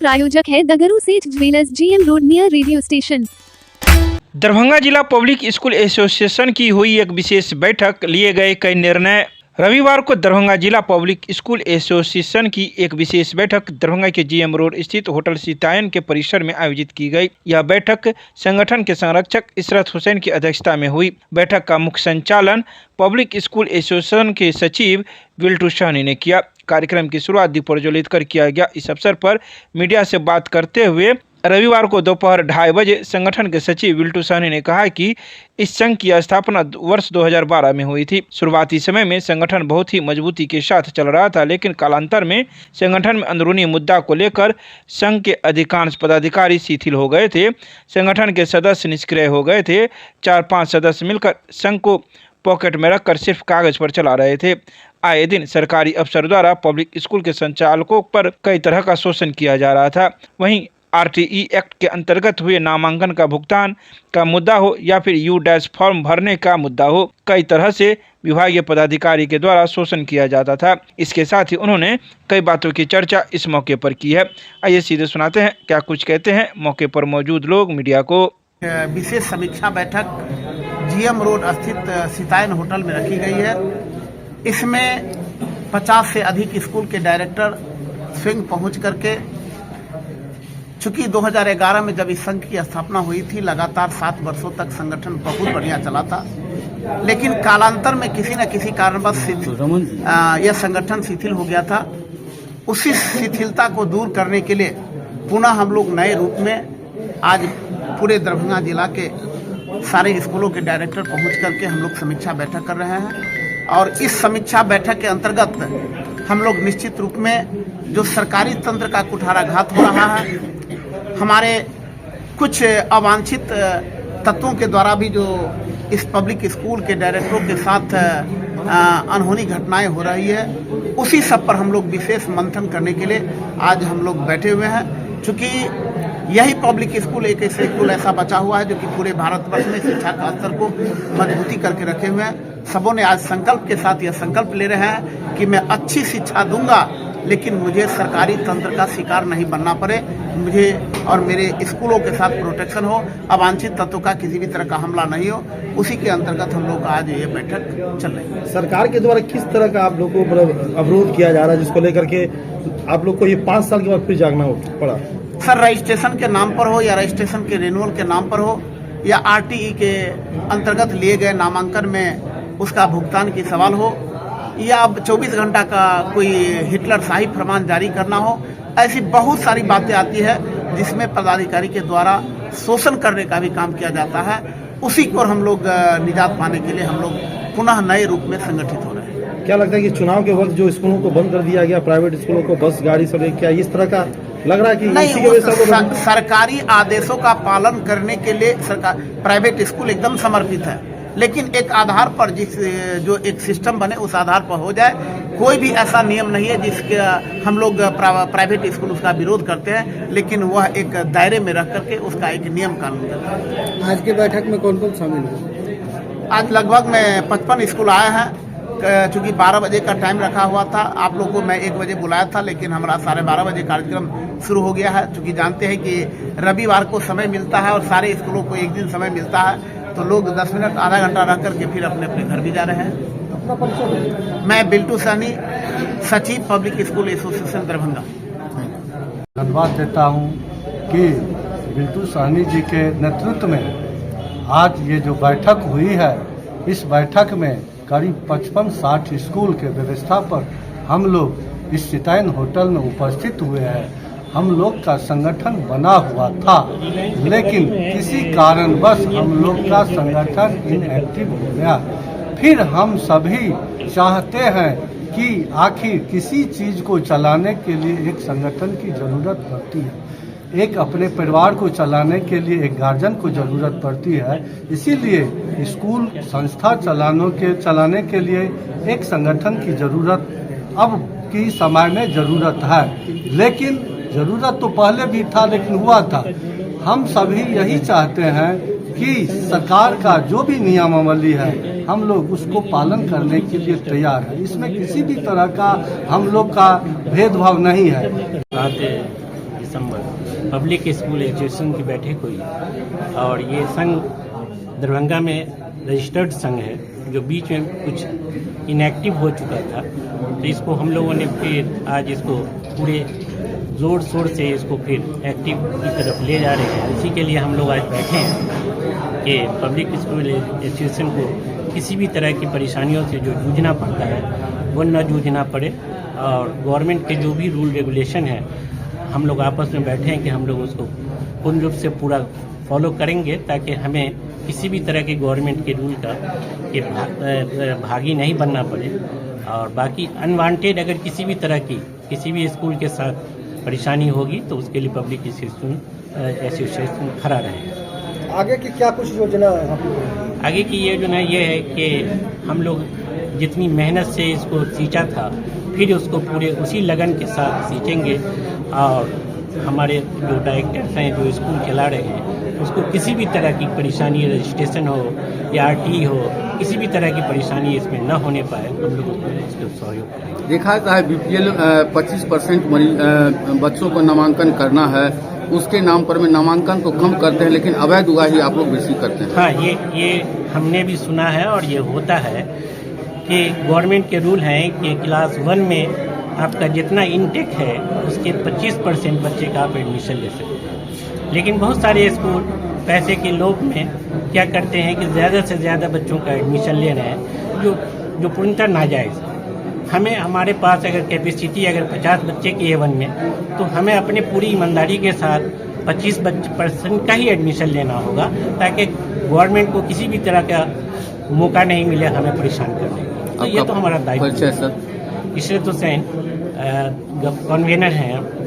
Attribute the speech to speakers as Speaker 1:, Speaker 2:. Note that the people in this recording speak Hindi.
Speaker 1: प्रायोजक है दगरू सेठ jewellers, GM road near radio station.
Speaker 2: Darbhanga जिला पब्लिक स्कूल एसोसिएशन की हुई एक विशेष बैठक, लिए गए कई निर्णय। रविवार को दरभंगा जिला पब्लिक स्कूल एसोसिएशन की एक विशेष बैठक दरभंगा के GM रोड स्थित होटल सीतायन के परिसर में आयोजित की गई। यह बैठक संगठन के संरक्षक इशरत हुसैन की अध्यक्षता में हुई। बैठक का मुख्य संचालन पब्लिक स्कूल एसोसिएशन के सचिव बिल्टू सहनी ने किया। कार्यक्रम की शुरुआत दीप प्रज्वलित कर किया गया। इस अवसर पर मीडिया से बात करते हुए रविवार को दोपहर 2:30 बजे संगठन के सचिव बिल्टू सहनी ने कहा कि इस संघ की स्थापना वर्ष 2012 में हुई थी। शुरुआती समय में संगठन बहुत ही मजबूती के साथ चल रहा था, लेकिन कालांतर में संगठन में अंदरूनी मुद्दा को लेकर संघ के अधिकांश पदाधिकारी शिथिल हो गए थे। संगठन के सदस्य निष्क्रिय हो गए थे। 4-5 सदस्य मिलकर संघ को पॉकेट में रखकर सिर्फ कागज पर चला रहे थे। आए दिन सरकारी अफसर द्वारा पब्लिक स्कूल के संचालकों पर कई तरह का शोषण किया जा रहा था। वहीं RTE एक्ट के अंतर्गत हुए नामांकन का भुगतान का मुद्दा हो या फिर U- फॉर्म भरने का मुद्दा हो, कई तरह से विभागीय पदाधिकारी के द्वारा शोषण किया जाता था। इसके साथ ही उन्होंने कई बातों की चर्चा इस मौके पर की है। आइए सीधे सुनाते हैं क्या कुछ कहते हैं मौके पर मौजूद लोग मीडिया को।
Speaker 3: विशेष समीक्षा बैठक GM रोड स्थित सीतायन होटल में रखी गई है। इसमें 50 से अधिक स्कूल के डायरेक्टर स्वयं पहुंच करके, चूंकि 2011 में जब इस संघ की स्थापना हुई थी, लगातार 7 वर्षों तक संगठन बहुत बढ़िया चला था, लेकिन कालांतर में किसी न किसी कारणवश यह संगठन शिथिल हो गया था। उसी शिथिलता को दूर करने के लिए पुनः हम लोग नए रूप में आज पूरे दरभंगा जिला के सारे स्कूलों के डायरेक्टर पहुंच करके हम लोग समीक्षा बैठक कर रहे हैं। और इस समीक्षा बैठक के अंतर्गत हम लोग निश्चित रूप में जो सरकारी तंत्र का कुठाराघात हो रहा है, हमारे कुछ अवांछित तत्वों के द्वारा भी जो इस पब्लिक स्कूल के डायरेक्टरों के साथ अनहोनी घटनाएं हो रही है, उसी सब पर हम लोग विशेष मंथन करने के लिए आज हम लोग बैठे हुए हैं। चूँकि यही पब्लिक स्कूल एक ऐसे स्कूल ऐसा बचा हुआ है जो कि पूरे भारतवर्ष में शिक्षा का स्तर को मजबूती करके रखे हुए हैं। सबों ने आज संकल्प के साथ यह संकल्प ले रहे हैं कि मैं अच्छी शिक्षा दूंगा, लेकिन मुझे सरकारी तंत्र का शिकार नहीं बनना पड़े, मुझे और मेरे स्कूलों के साथ प्रोटेक्शन हो, अवांछित तत्वों का किसी भी तरह का हमला नहीं हो। उसी के अंतर्गत हम लोग का आज ये बैठक चल रही है।
Speaker 4: सरकार के द्वारा किस तरह का आप लोगों को अवरोध किया जा रहा है, जिसको लेकर के आप लोग को ये 5 साल के बाद फिर जागना पड़ा?
Speaker 3: सर, रजिस्ट्रेशन के नाम पर हो या रजिस्ट्रेशन के रिन्यूअल के नाम पर हो या RTE के अंतर्गत लिए गए नामांकन में उसका भुगतान की सवाल हो, या अब 24 घंटा का कोई हिटलर शाही फरमान जारी करना हो, ऐसी बहुत सारी बातें आती है जिसमें पदाधिकारी के द्वारा शोषण करने का भी काम किया जाता है। उसी को हम लोग निजात पाने के लिए हम लोग पुनः नए रूप में संगठित हो रहे हैं।
Speaker 4: क्या लगता है कि चुनाव के वक्त जो स्कूलों को बंद कर दिया गया, प्राइवेट स्कूलों को बस गाड़ी सब, क्या इस तरह का लग रहा है कि
Speaker 3: नहीं? सरकारी आदेशों का पालन करने के लिए सरकार प्राइवेट स्कूल एकदम समर्पित है, लेकिन एक आधार पर जो एक सिस्टम बने उस आधार पर हो जाए। कोई भी ऐसा नियम नहीं है जिसके हम लोग प्राइवेट स्कूल उसका विरोध करते हैं, लेकिन वह एक दायरे में रख करके उसका एक नियम कानून करता है।
Speaker 4: आज की बैठक में कौन कौन शामिल है?
Speaker 3: आज लगभग में 55 स्कूल आए हैं। चूँकि 12 बजे का टाइम रखा हुआ था, आप लोग को मैं 1 बजे बुलाया था, लेकिन हमारा 12:30 बजे कार्यक्रम शुरू हो गया है। चूँकि जानते हैं कि रविवार को समय मिलता है और सारे स्कूलों को एक दिन समय मिलता है, तो लोग 10 मिनट आधा घंटा रह करके फिर अपने अपने घर भी जा रहे हैं। मैं बिल्टू सहनी, सचिव पब्लिक स्कूल एसोसिएशन दरभंगा।
Speaker 5: धन्यवाद देता हूं कि बिल्टू सहनी जी के नेतृत्व में आज ये जो बैठक हुई है, इस बैठक में करीब 55-60 स्कूल के व्यवस्था पर हम लोग इस सीतायन होटल में उपस्थित हुए हैं। हम लोग का संगठन बना हुआ था, लेकिन किसी कारणवश हम लोग का संगठन इनएक्टिव हो गया। फिर हम सभी चाहते हैं कि आखिर किसी चीज़ को चलाने के लिए एक संगठन की ज़रूरत पड़ती है, एक अपने परिवार को चलाने के लिए एक गार्जियन को ज़रूरत पड़ती है। इसीलिए स्कूल संस्था चलाने के लिए एक संगठन की ज़रूरत अब की समय में ज़रूरत है। लेकिन ज़रूरत तो पहले भी था, लेकिन हुआ था। हम सभी यही चाहते हैं कि सरकार का जो भी नियमावली है हम लोग उसको पालन करने के लिए तैयार है। इसमें किसी भी तरह का हम लोग का भेदभाव नहीं है।
Speaker 6: दिसंबर पब्लिक स्कूल एसोसिएशन की बैठक हुई और ये संघ दरभंगा में रजिस्टर्ड संघ है जो बीच में कुछ इनएक्टिव हो चुका था। तो इसको हम लोगों ने फिर आज इसको पूरे जोर शोर से इसको फिर एक्टिव की तरफ ले जा रहे हैं। इसी के लिए हम लोग आज बैठे हैं कि पब्लिक स्कूल एसोसिएशन को किसी भी तरह की परेशानियों से जो जूझना पड़ता है वो न जूझना पड़े और गवर्नमेंट के जो भी रूल रेगुलेशन है हम लोग आपस में बैठे हैं कि हम लोग उसको पूर्ण रूप से पूरा फॉलो करेंगे ताकि हमें किसी भी तरह के गवर्नमेंट के रूल का के भागी नहीं बनना पड़े। और बाकी अनवांटेड अगर किसी भी तरह की किसी भी स्कूल के साथ परेशानी होगी तो उसके लिए पब्लिक एसोसिएशन खड़ा रहेगा।
Speaker 7: आगे की क्या कुछ योजना है आप लोगों की?
Speaker 6: आगे की योजना ये है कि हम लोग जितनी मेहनत से इसको सींचा था फिर उसको पूरे उसी लगन के साथ सींचेंगे और हमारे जो डायरेक्टर्स हैं जो स्कूल चला रहे हैं उसको किसी भी तरह की परेशानी रजिस्ट्रेशन हो या आरटी हो किसी भी तरह की परेशानी इसमें न होने पाए हम लोग उसको सहयोग करेंगे।
Speaker 8: देखा जाता है बीपीएल 25% बच्चों को नामांकन करना है, उसके नाम पर में नामांकन तो कम करते हैं लेकिन अवैध उगाही आप लोग बेसी करते हैं।
Speaker 6: हाँ, ये हमने भी सुना है और ये होता है कि गवर्नमेंट के रूल हैं कि क्लास 1 में आपका जितना इनटेक है उसके 25% बच्चे का आप एडमिशन ले सकते हैं। लेकिन बहुत सारे स्कूल पैसे के लोभ में क्या करते हैं कि ज़्यादा से ज़्यादा बच्चों का एडमिशन ले रहे हैं जो पूर्णतः नाजायज़ है। हमें हमारे पास अगर कैपेसिटी अगर 50 बच्चे की A1 में तो हमें अपने पूरी ईमानदारी के साथ 25% का ही एडमिशन लेना होगा ताकि गवर्नमेंट को किसी भी तरह का मौका नहीं मिले हमें परेशान करने का। तो ये तो हमारा दायित्व है।
Speaker 8: सर
Speaker 6: इशरत हुसैन कन्वीनर हैं।